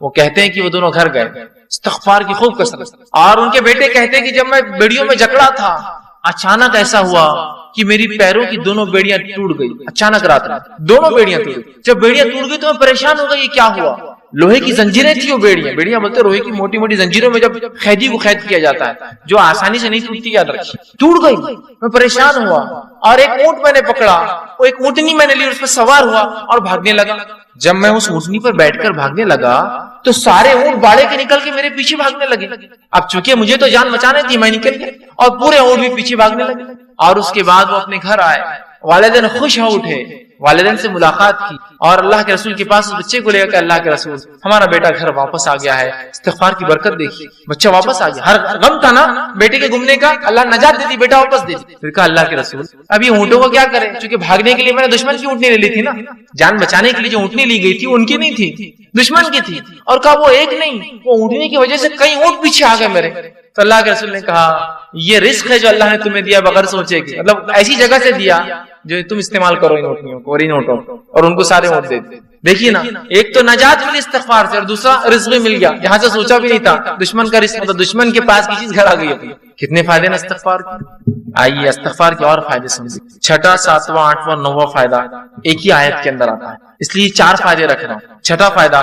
وہ کہتے ہیں کہ وہ دونوں گھر گئے، استغفار کی خوب کثرت، اور ان کے بیٹے کہتے ہیں کہ جب میں بیڑیوں میں جکڑا تھا اچانک ایسا ہوا کہ میری پیروں کی دونوں بیڑیاں ٹوٹ گئی، اچانک رات میں دونوں بیڑیاں ٹوٹ گئی۔ جب بیڑیاں ٹوٹ گئی تو میں پریشان ہو گئی یہ کیا ہوا، لوہے کی زنجیریں تھی وہ بیڑیاں بولتے لوہے کی موٹی موٹی زنجیروں میں جب قیدی کو قید کیا جاتا ہے جو آسانی سے نہیں ٹوٹتی، یاد رکھیے، ٹوٹ گئی، میں پریشان ہوا، اور ایک اونٹ میں نے پکڑا، وہ ایک اونٹنی میں نے لی، اس پر سوار ہوا اور بھاگنے لگا۔ جب میں اس اونٹنی پر بیٹھ کر بھاگنے لگا تو سارے اونٹ باڑے کے نکل کے میرے پیچھے بھاگنے لگے۔ اب چونکہ مجھے تو جان بچانے تھی، میں نکل گیا اور پورے اونٹ بھی پیچھے بھاگنے لگے۔ اور اس کے بعد وہ اپنے گھر آئے، والدین خوش ہو اٹھے، والدین سے ملاقات کی اور اللہ کے رسول کے پاس اس بچے کو لے کر اللہ کے رسول ہمارا بیٹا گھر واپس آ گیا ہے، استغفار کی برکت دیکھی، بچہ واپس آ گیا۔ ہر غم تھا نا بیٹے کے گمنے کا، اللہ نجات دے دی، بیٹا واپس دے دی۔ پھر کہا اللہ کے رسول اب یہ اونٹوں کو کیا کریں، چونکہ بھاگنے کے لیے میں نے دشمن کی اونٹنی لے لی تھی نا، جان بچانے کے لیے جو اونٹنی لی گئی تھی ان کی نہیں تھی، دشمن کی تھی، اور کہا وہ ایک نہیں، وہ اونٹنی کی وجہ سے کئی اونٹ پیچھے آ گئے میرے۔ تو اللہ کے رسول نے کہا یہ رزق ہے جو اللہ نے تمہیں دیا بغیر سوچے کہ، مطلب ایسی جگہ سے دیا جو تم استعمال کرو ان اونٹنیوں کو اور ان اونٹوں کو، اور ان کو سارے اونٹ دے دے۔ دیکھیے نا، ایک تو نجات ملی استغفار سے، اور دوسرا رزق بھی مل گیا جہاں سے سوچا بھی نہیں تھا، دشمن کا رزق، مطلب دشمن کے پاس کی چیز گھر آ گئی اپنی۔ کتنے فائدے نا استغفار کے۔ آئیے استغفار کے اور فائدے سمجھیں۔ چھٹا، ساتواں، آٹھواں، نواں فائدہ ایک ہی آیت کے اندر آتا ہے، اس لیے 4 فائدے رکھ رہا ہوں۔ چھٹا فائدہ،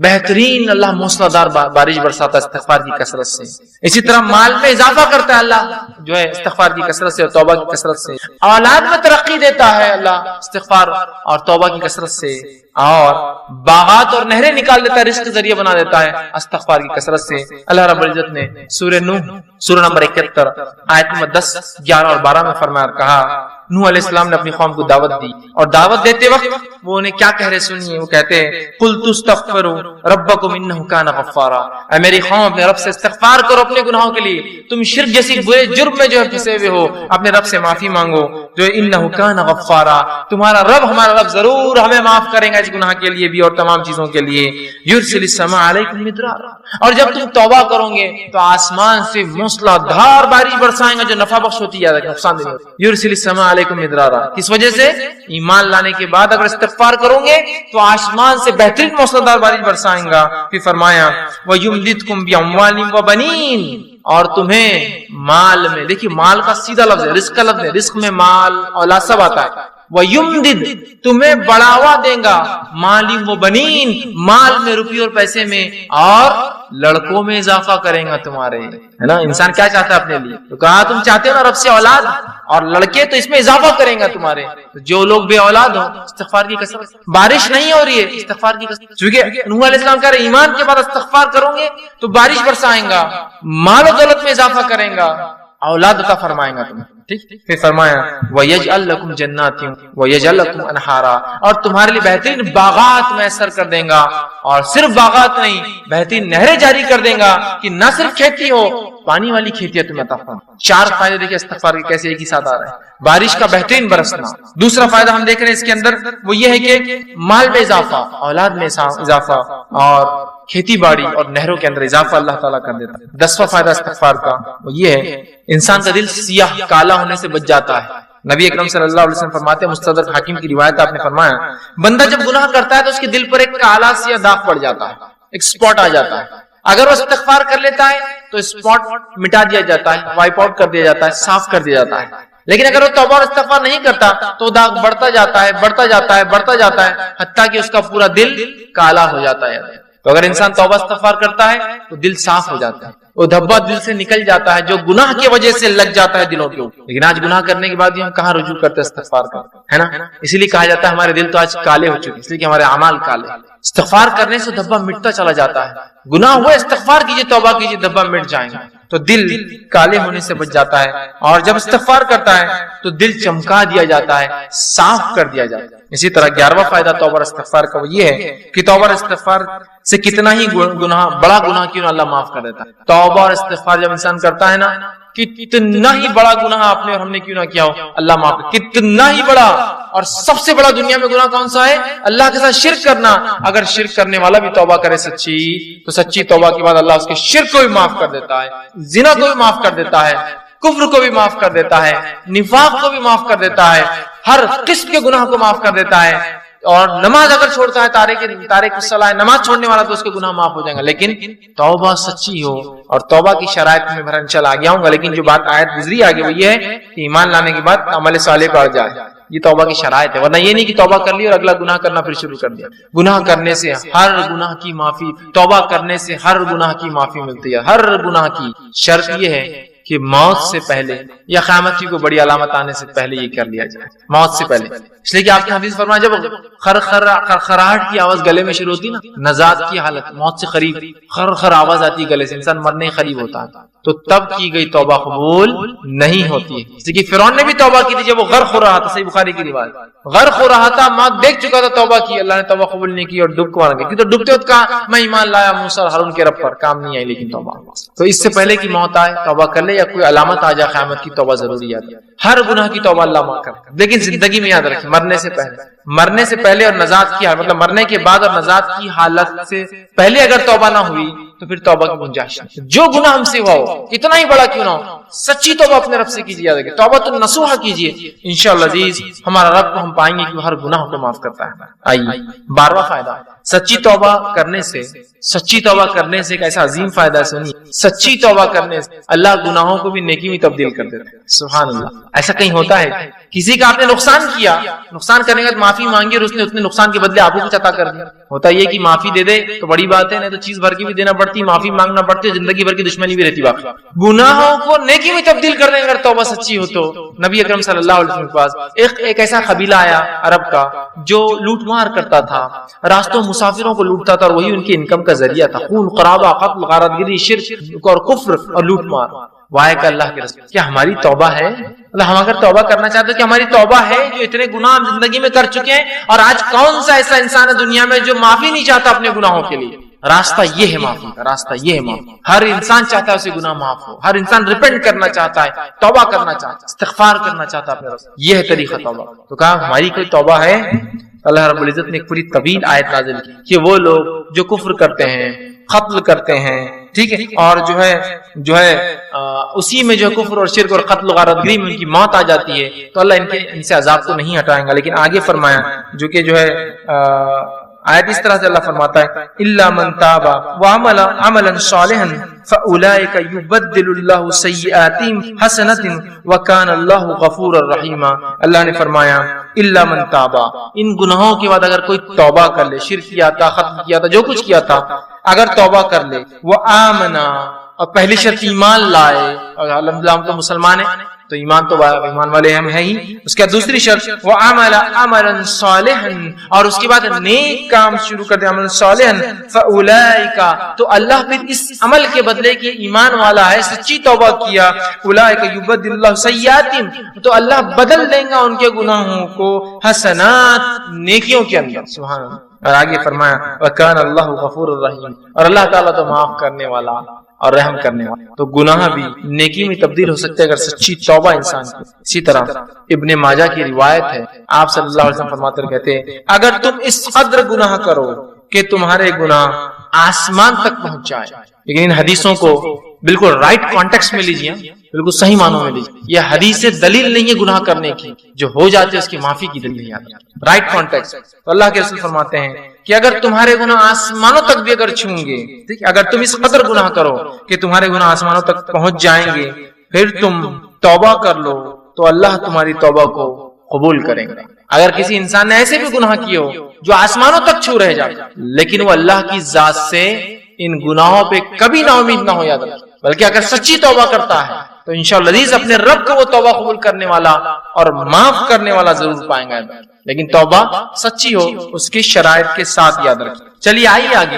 بہترین اللہ موسلادھار بارش برساتا ہے استغفار کی کثرت سے۔ اسی طرح مال میں اضافہ کرتا ہے اللہ جو ہے استغفار کی کثرت سے اور توبہ کی کثرت سے۔ اولاد میں ترقی دیتا ہے اللہ استغفار اور توبہ کی کثرت سے، اور باغات اور نہریں نکال دیتا ہے، رزق ذریعہ بنا دیتا ہے استغفار کی کثرت سے۔ اللہ رب العزت نے سورہ نوح سورہ نمبر 71 آیت نمبر 10، 11 اور 12 میں فرمایا اور کہا، نوح علیہ السلام نے اپنی قوم کو دعوت دی، اور دعوت دیتے وقت وہ انہیں کیا کہہ رہے سنیے، وہ کہتے ہیں قُلْتُ اسْتَغْفِرُوا رَبَّكُمْ إِنَّهُ كَانَ غَفَّارًا، اے میری قوم اپنے رب سے استغفار کرو اپنے گناہوں کے لیے، تم شرک جیسی برے جرم میں جو ہے پھنسے ہوئے ہو، اپنے رب سے معافی مانگو جو إِنَّهُ كَانَ غَفَّارًا، تمہارا رب ہمارا رب ضرور ہمیں معاف کرے گا اس گناہ کے لیے بھی اور تمام چیزوں کے لیے۔ يُرْسِلِ السَّمَاءَ عَلَيْكُمْ مِدْرَارًا، اور جب تم توبہ کرو گے تو آسمان سے موسلا دھار بارش برسائیں گا جو نفع بخش ہوتی ہے، نقصان نہیں ہوتی۔ يُرْسِلِ السَّمَاءَ عَلَيْكُمْ مِدْرَارًا، کس وجہ سے؟ ایمان لانے کے بعد اگر استغفار کرو گے تو آسمان سے بہترین موسلادھار بارش برسائیں گا۔ پھر فرمایا وَيُمْدِدْكُمْ بِأَمْوَالٍ وَبَنِينَ، اور تمہیں مال میں، دیکھیے مال کا سیدھا لفظ ہے، رزق کا لفظ ہے، رزق میں مال اولاد سب آتا ہے۔ وَيُمْدِدْ، تمہیں بڑھاوا دیں گا، مَالٍ وَبَنِينَ، مال میں، روپی اور پیسے میں، اور لڑکوں میں اضافہ کریں گا تمہارے، ہے نا۔ انسان کیا چاہتا ہے اپنے لیے؟ تو کہا تم چاہتے ہو نا رب سے اولاد اور لڑکے، تو اس میں اضافہ کریں گا تمہارے۔ جو لوگ بے اولاد ہو استغفار کی کثرت، بارش نہیں ہو رہی ہے استغفار کی کثرت، چونکہ نوح علیہ السلام کہہ رہے ایمان کے بعد استغفار کرو گے تو بارش برسائیں گا، مال و دولت میں اضافہ کریں گا، اولاد عطا فرمائیں گا تمہیں، ٹھیک۔ پھر فرمایا وَيَجْعَلْ لَكُمْ جَنَّاتٍ وَيَجْعَلْ لَكُمْ أَنْهَارًا، اور تمہارے لیے بہترین باغات میسر کر دیں گا، اور صرف باغات نہیں بہترین نہریں جاری کر دیں گا کہ نہ صرف کھیتی ہو، پانی والی کھیتی تمہیں عطا فرمائے۔ 4 فائدے دیکھیں استغفار کے کیسے ایک ہی ساتھ آ رہے ہیں۔ بارش کا بہترین برسنا، دوسرا فائدہ ہم دیکھ رہے ہیں اس کے اندر وہ یہ ہے کہ مال میں اضافہ، اولاد میں اضافہ، اور کھیتی باڑی اور نہروں کے اندر اضافہ اللہ تعالیٰ کر دیتا ہے۔ 10واں فائدہ استغفار کا وہ یہ ہے انسان کا دل سیاہ کالا ہونے سے بچ جاتا ہے۔ نبی اکرم صلی اللہ علیہ وسلم فرماتے ہیں، مستدرک حاکم کی روایت آپ نے فرمایا، بندہ جب گناہ کرتا ہے تو اس کے دل پر ایک کالا سیاہ داغ پڑ جاتا ہے، ایک سپاٹ آ جاتا ہے۔ اگر وہ استغفار کر لیتا ہے تو سپاٹ مٹا دیا جاتا ہے، وائپ آؤٹ کر دیا جاتا ہے، صاف کر دیا جاتا ہے۔ لیکن اگر وہ توبہ اور استغفار نہیں کرتا تو داغ بڑھتا جاتا ہے، بڑھتا جاتا ہے، بڑھتا جاتا ہے، حتیٰ کہ اس کا پورا دل کالا ہو جاتا ہے۔ تو اگر انسان توبہ استغفار کرتا ہے تو دل صاف ہو جاتا ہے، وہ دھبا دل سے نکل جاتا ہے جو گناہ کی وجہ سے لگ جاتا ہے دلوں کے اوپر۔ لیکن آج گناہ کرنے کے بعد ہم کہاں رجوع کرتے ہیں استغفار کا، ہے نا۔ اسی لیے کہا جاتا ہے ہمارے دل تو آج کالے ہو چکے، اس لیے کہ ہمارے اعمال کالے۔ استغفار کرنے سے دھبا مٹتا چلا جاتا ہے، گناہ ہوئے استغفار کیجیے، توبہ کیجیے، دھبا مٹ جائیں گے۔ تو دل کالے ہونے سے بچ جاتا ہے، اور جب استغفار کرتا ہے تو دل چمکا دیا جاتا ہے، صاف کر دیا جاتا ہے۔ اسی طرح 11واں فائدہ توبہ اور استغفار کا وہ یہ ہے کہ توبہ اور استغفار سے کتنا ہی گناہ، بڑا گناہ کیوں نہ اللہ معاف کر دیتا ہے۔ توبہ اور استغفار جب انسان کرتا ہے نا، کتنا ہی بڑا گناہ آپ نے اور ہم نے کیوں نہ کیا ہو، اللہ معاف کر، کتنا ہی بڑا۔ اور سب سے بڑا دنیا میں گناہ کون سا ہے؟ اللہ کے ساتھ شرک کرنا۔ اگر شرک کرنے والا بھی توبہ کرے سچی، تو سچی توبہ کے بعد اللہ اس کے شرک کو بھی معاف کر دیتا ہے، زنا کو بھی معاف کر دیتا ہے، کفر کو بھی معاف کر دیتا ہے، نفاق کو بھی معاف کر دیتا ہے، ہر قسم کے گناہ کو معاف کر دیتا ہے۔ اور نماز اگر چھوڑتا ہے، تارک الصلاۃ، نماز چھوڑنے والا، تو اس کے گناہ معاف ہو جائیں گے، لیکن توبہ سچی ہو۔ اور توبہ کی شرائط میں بھر انشاءاللہ آگے آؤں گا، لیکن جو بات آیت گزری آگے وہ یہ ہے کہ ایمان لانے کے بعد عمل صالح بڑھ جائے، یہ توبہ کی شرائط ہے۔ ورنہ یہ نہیں کہ توبہ کر لی اور اگلا گناہ کرنا پھر شروع کر دیا۔ گناہ کرنے سے ہر گناہ کی معافی، توبہ کرنے سے ہر گناہ کی معافی ملتی ہے، ہر گناہ کی۔ شرط یہ ہے کہ موت سے پہلے یا قیامت کی کوئی بڑی علامت آنے سے پہلے یہ کر لیا جائے، موت سے پہلے۔ اس لیے کہ آپ نے حدیث فرمایا جب خرخراہٹ کی آواز گلے میں شروع ہوتی نا، نزاعت کی حالت، موت سے قریب خر آواز آتی ہے گلے سے، انسان مرنے قریب ہوتا ہے، تو تب کی گئی توبہ قبول نہیں ہوتی ہے۔ اس لیے کہ فرعون نے بھی توبہ کی تھی جب وہ غرق ہو رہا تھا، صحیح بخاری کی روایت، غرق ہو رہا تھا، موت دیکھ چکا تھا، توبہ کی، اللہ نے توبہ قبول نہیں کی اور ڈوب کو مار گیا، کیونکہ ڈوبتے وقت کہا میں ایمان لایا موسیٰ اور ہارون کے رب پر، کام نہیں آئی لیکن توبہ۔ تو اس سے پہلے کی موت آئے توبہ کر لے، یا کوئی علامت آ جائے قیامت کی، توبہ ضروری ہے۔ ہر گناہ کی توبہ اللہ معاف کرتا ہے، لیکن زندگی میں یاد رکھیں، مرنے سے پہلے اور نجات کی حالت، مطلب مرنے کے بعد اور نجات کی حالت سے پہلے اگر توبہ نہ ہوئی تو پھر توبہ کی گنجائش نہیں۔ جو گناہ ہم سے ہوا ہو، کتنا ہی بڑا کیوں نہ ہو، سچی توبہ اپنے رب سے کیجیے، یاد رکھیں توبہ تو نصوحہ کیجیے، انشاءاللہ عزیز ہمارا رب کو ہم پائیں گے کہ وہ ہر گناہ کو معاف کرتا ہے۔ آئیے 12واں فائدہ، سچی توبہ کرنے سے ایک ایسا عظیم فائدہ ہے، سنیے، سچی توبہ کرنے سے اللہ گناہوں کو بھی نیکی میں تبدیل کر دیتا ہے۔ سبحان اللہ، ایسا کہیں ہوتا ہے کسی کا آپ نے نقصان کیا، نقصان کرنے کے بعد معافی مانگی اور اس نے اتنے نقصان کے بدلے آپ کو کچھ عطا کر دیا۔ ہوتا یہ کہ معافی دے دے تو بڑی بات ہے، نہیں تو چیز بھر کی بھی دینا پڑتی، معافی مانگنا پڑتی، زندگی بھر کی دشمنی بھی رہتی۔ باقی گناہوں کو نیکی میں تبدیل کرنے اگر توبہ سچی ہو تو نبی اکرم صلی اللہ علیہ وسلم کے پاس ایک ایسا قبیلہ آیا عرب کا جو لوٹ مار کرتا تھا، راستوں مسافروں کو لوٹتا تھا اور وہی ان کی انکم کا ذریعہ تھا، خون قرابہ، قتل، غارت گری، شرک اور کفر اور لوٹ مار۔ وائے کہ اللہ کے رسول، کیا ہماری توبہ ہے؟ اللہ ہم اگر توبہ کرنا چاہتے ہیں کہ ہماری توبہ ہے جو اتنے گناہ ہم زندگی میں کر چکے ہیں، اور آج کون سا ایسا انسان ہے دنیا میں جو معافی نہیں چاہتا اپنے گناہوں کے لیے؟ راستہ یہ ہے معافی کا، راستہ یہ ہے معافی۔ ہر انسان چاہتا ہے اسے گناہ معاف ہو، ہر انسان ریپینٹ کرنا چاہتا ہے، توبہ کرنا چاہتا ہے، استغفار کرنا چاہتا ہے اپنے رب سے، یہ ہے طریقہ توبہ۔ تو کہا ہماری کوئی توبہ ہے؟ اللہ رب العزت نے ایک پوری طویل آیت نازل کی کہ وہ لوگ جو کفر کرتے ہیں، قتل کرتے ہیں، ٹھیک ہے، اور جو ہے اسی میں جو کفر اور شرک اور قتل و غارت گری میں ان کی موت آ جاتی ہے، تو اللہ ان سے عذاب تو نہیں ہٹائیں گا، لیکن آگے فرمایا جو کہ جو ہے آیت اس طرح سے اللہ فرماتا ہے الا من تاب وعمل عملا صالحا فاولئک یبدل اللہ سیئاتہم حسنات وکان اللہ غفورا رحیما۔ اللہ نے فرمایا الا من تاب، ان گناہوں کے بعد اگر کوئی توبہ کر لے، شرک کیا تھا، قتل کیا تھا، جو کچھ کیا تھا، اگر توبہ کر لے، وہ آمنا، اور پہلی شرط ایمان لائے، اور الحمدللہ ہم تو مسلمان ہیں تو ایمان تو ایمان والے ہم ہیں ہی، اس کے بعد دوسری شرط وہ عمل عملا صالحا، اور اس کے بعد نیک کام شروع کر دے، عمل صالحا فاولئک، تو اللہ پھر اس عمل کے بدلے کہ ایمان والا ہے، سچی توبہ کیا، اولئک یبدل اللہ سیئاتہم، تو اللہ بدل دیں گا ان کے گناہوں کو حسنات، نیکیوں کے اندر۔ سبحان اللہ۔ اور آگے فرمایا وکان اللہ غفور الرحیم، اور اللہ تعالیٰ تو معاف کرنے والا اور رحم کرنے والا۔ تو گناہ بھی نیکی میں تبدیل ہو سکتے اگر سچی توبہ انسان کی۔ اسی طرح ابن ماجہ کی روایت ہے، آپ صلی اللہ علیہ وسلم فرماتے کہتے ہیں اگر تم اس قدر گناہ کرو کہ تمہارے گناہ آسمان تک پہنچ جائے، لیکن ان حدیثوں کو بالکل رائٹ کانٹیکسٹ میں لیجیے، بالکل صحیح معنوں میں لیجیے، یہ حدیث دلیل نہیں ہے گناہ کرنے کی، جو ہو جاتے اس کی معافی کی دلیل ہے، رائٹ کانٹیکسٹ۔ تو اللہ کے رسول فرماتے ہیں کہ اگر تمہارے گناہ آسمانوں تک بھی اگر چھوں گے، ٹھیک ہے، اگر تم اس قدر گناہ کرو کہ تمہارے گناہ آسمانوں تک پہنچ جائیں گے، پھر تم توبہ کر لو تو اللہ تمہاری توبہ کو قبول کریں گے۔ اگر کسی انسان نے ایسے بھی گناہ کیے ہو جو آسمانوں تک چھو رہ جائے، لیکن وہ اللہ کی ذات سے ان گناہوں پہ کبھی نا امید نہ ہو، یاد رکھیں، بلکہ اگر سچی توبہ کرتا ہے تو انشاءاللہ عزیز اپنے رب کو وہ توبہ قبول کرنے والا اور معاف کرنے والا ضرور پائیں گا، لیکن توبہ سچی ہو، اس کی شرائط کے ساتھ، یاد رکھیں۔ چلیے آئیے آگے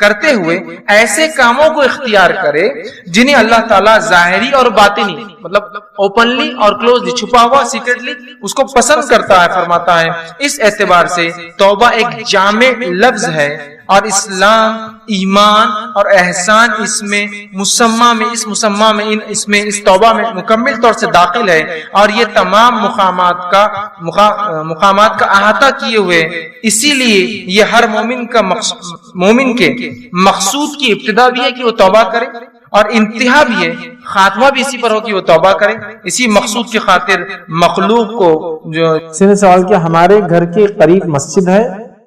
کرتے ہوئے ایسے کاموں کو اختیار کرے جنہیں اللہ تعالیٰ ظاہری اور باطنی مطلب اوپنلی اور کلوزلی چھپا ہوا سیکرٹلی اس کو پسند کرتا ہے. فرماتا ہے اس اعتبار سے توبہ ایک جامع لفظ ہے اور اسلام، ایمان اور احسان اس توبہ میں مکمل طور سے داخل ہے اور یہ تمام مقامات کا احاطہ کیے ہوئے. اسی لیے یہ ہر مومن کے مقصود کی ابتدا بھی ہے کہ وہ توبہ کرے اور انتہا بھی ہے، خاتمہ بھی اسی پر ہو کہ وہ توبہ کرے. اسی مقصود کی خاطر مخلوق کو کسی نے سوال کیا ہمارے گھر کے قریب مسجد ہے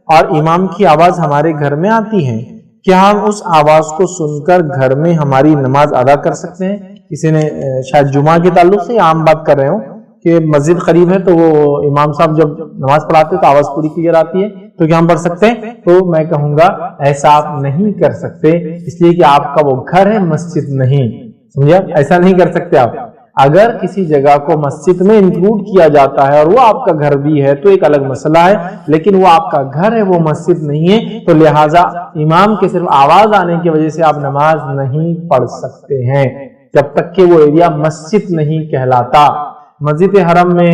اور امام کی آواز ہمارے گھر میں آتی ہے، کیا ہم اس آواز کو سن کر گھر میں ہماری نماز ادا کر سکتے ہیں؟ کسی نے شاید جمعہ کے تعلق سے عام بات کر رہے ہوں کہ مسجد قریب ہے تو وہ امام صاحب جب نماز پڑھاتے تو آواز پوری کلیئر آتی ہے تو کیا ہم پڑھ سکتے ہیں؟ تو میں کہوں گا ایسا آپ نہیں کر سکتے، اس لیے کہ آپ کا وہ گھر ہے، مسجد نہیں. سمجھے؟ ایسا نہیں کر سکتے آپ. اگر کسی جگہ کو مسجد میں انکلوڈ کیا جاتا ہے اور وہ آپ کا گھر بھی ہے تو ایک الگ مسئلہ ہے، لیکن وہ آپ کا گھر ہے، وہ مسجد نہیں ہے، تو لہٰذا امام کے صرف آواز آنے کی وجہ سے آپ نماز نہیں پڑھ سکتے ہیں جب تک کہ وہ ایریا مسجد نہیں کہلاتا. مسجد حرم میں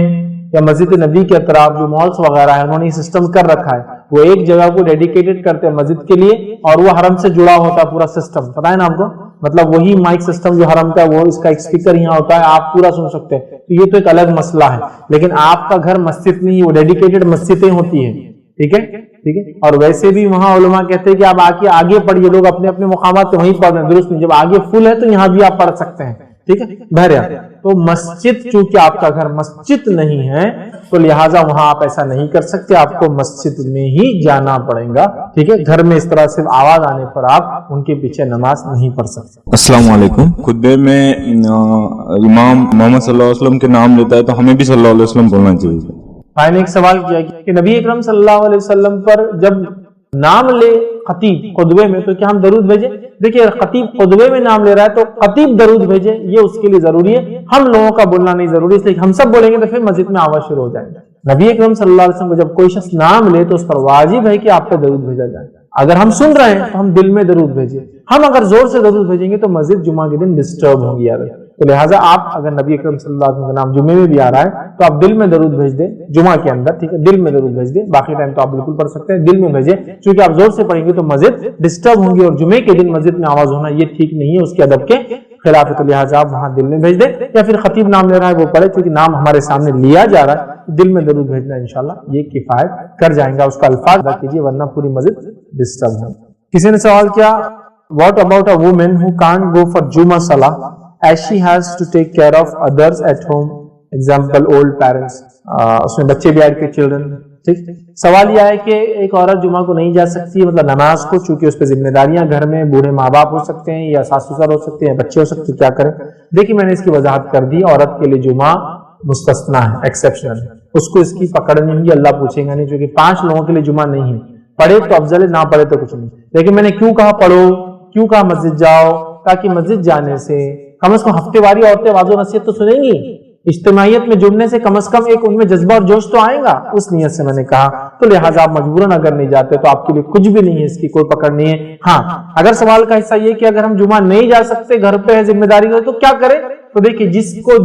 یا مسجد نبی کے اطراف جو مالس وغیرہ ہے انہوں نے یہ سسٹم کر رکھا ہے، وہ ایک جگہ کو ڈیڈیکیٹڈ کرتے ہیں مسجد کے لیے اور وہ حرم سے جڑا ہوتا ہے پورا سسٹم. پتہ ہے نا آپ کو؟ مطلب وہی مائک سسٹم جو حرم کا ہے، وہ اس کا ایک اسپیکر یہاں ہوتا ہے، آپ پورا سن سکتے ہیں. تو یہ تو ایک الگ مسئلہ ہے، لیکن آپ کا گھر مسجد نہیں، وہ ڈیڈیکیٹڈ مسجدیں ہوتی ہیں. ٹھیک ہے ٹھیک ہے. اور ویسے بھی وہاں علماء کہتے ہیں کہ آپ آگے پڑھیے، لوگ اپنے اپنے مقامات سے وہیں پڑھ رہے ہیں، درست نہیں. جب آگے فل ہے تو یہاں بھی آپ پڑھ سکتے ہیں. ٹھیک ہے بہرحال. تو مسجد چونکہ آپ کا گھر مسجد نہیں ہے تو لہٰذا وہاں آپ ایسا نہیں کر سکتے، آپ کو مسجد میں ہی جانا پڑے گا. ٹھیک ہے. گھر میں اس طرح صرف آواز آنے پر آپ ان کے پیچھے نماز نہیں پڑھ سکتے. السلام علیکم. خطبے میں امام محمد صلی اللہ علیہ وسلم کے نام لیتا ہے تو ہمیں بھی صلی اللہ علیہ وسلم بولنا چاہیے. بھائی نے ایک سوال کیا کہ نبی اکرم صلی اللہ علیہ وسلم پر جب نام لے خطیب خطبے میں تو کیا ہم درود بھیجیں؟ دیکھیے خطیب خطبے میں نام لے رہا ہے تو خطیب درود بھیجے، یہ اس کے لیے ضروری ہے. ہم لوگوں کا بولنا نہیں ضروری، اس لیے ہم سب بولیں گے تو پھر مسجد میں آواز شروع ہو جائے گا. نبی اکرم صلی اللہ علیہ وسلم کو جب کوئی شخص نام لے تو اس پر واجب ہے کہ آپ کو درود بھیجا جائے. اگر ہم سن رہے ہیں تو ہم دل میں درود بھیجیں. ہم اگر زور سے درود بھیجیں گے تو مسجد جمعہ کے دن ڈسٹرب ہوں گی. تو لہٰذا آپ اگر نبی اکرم صلی اللہ علیہ وسلم کا نام جمعے میں بھی آ رہا ہے تو آپ دل میں درود بھیج دیں جمعہ کے اندر. ٹھیک ہے دل میں درود بھیج دیں، باقی ٹائم تو آپ بالکل پڑھ سکتے ہیں، دل میں بھیجیں. چونکہ آپ زور سے پڑھیں گے تو مسجد ڈسٹرب ہوں گی اور جمعے کے دن مسجد میں آواز ہونا یہ ٹھیک نہیں ہے، اس کے ادب کے خلاف ہے. تو لہٰذا آپ وہاں دل میں بھیج دیں یا پھر خطیب نام لے رہا ہے وہ پڑھے، کیونکہ نام ہمارے سامنے لیا جا رہا ہے. دل میں درود بھیجنا انشاءاللہ یہ کفایت کر جائیں گا. اس کا الفاظ ادا کیجیے ورنہ پوری مسجد ڈسٹرب ہے. کسی نے سوال کیا what about a woman who can't go for جمعہ صلاح as she has to take care of others at home, example old parents, اس میں بچے بھی ایڈ کے چلڈرن. ٹھیک. سوال یہ ہے کہ ایک عورت جمعہ کو نہیں جا سکتی مطلب نماز کو، چونکہ اس پہ ذمہ داریاں گھر میں بوڑھے ماں باپ ہو سکتے ہیں یا ساس سسر ہو سکتے ہیں، بچے ہو سکتے ہیں، کیا کریں؟ دیکھیے میں نے اس کی وضاحت کر دی. عورت کے لیے جمعہ مستثنا ہے، ایکسیپشنل ہے، اس کو اس کی پکڑ نہیں ہوگی، اللہ پوچھے گا نہیں. چونکہ 5 لوگوں کے لیے جمعہ نہیں ہے، پڑھے تو افضل ہے، نہ پڑھے تو کچھ نہیں. لیکن میں نے کیوں کہا پڑھو، کیوں کہا مسجد جاؤ؟ تاکہ مسجد جانے سے کم از کم ہفتے واری عورتیں واضح و نصیحت تو سنیں گی، اجتماعیت میں جڑنے سے کم از کم ایک ان میں جذبہ اور جوش تو آئے گا. اس نیت سے میں نے کہا. تو لہٰذا آپ مجبوراً اگر نہیں جاتے تو آپ کے لیے کچھ بھی نہیں ہے، اس کی کوئی پکڑ نہیں ہے. ہاں اگر سوال کا حصہ یہ کہ اگر ہم جمعہ نہیں جا سکتے، گھر پہ ہے، ذمہ داری ہو، تو کیا کریں؟ تو دیکھیے جس کو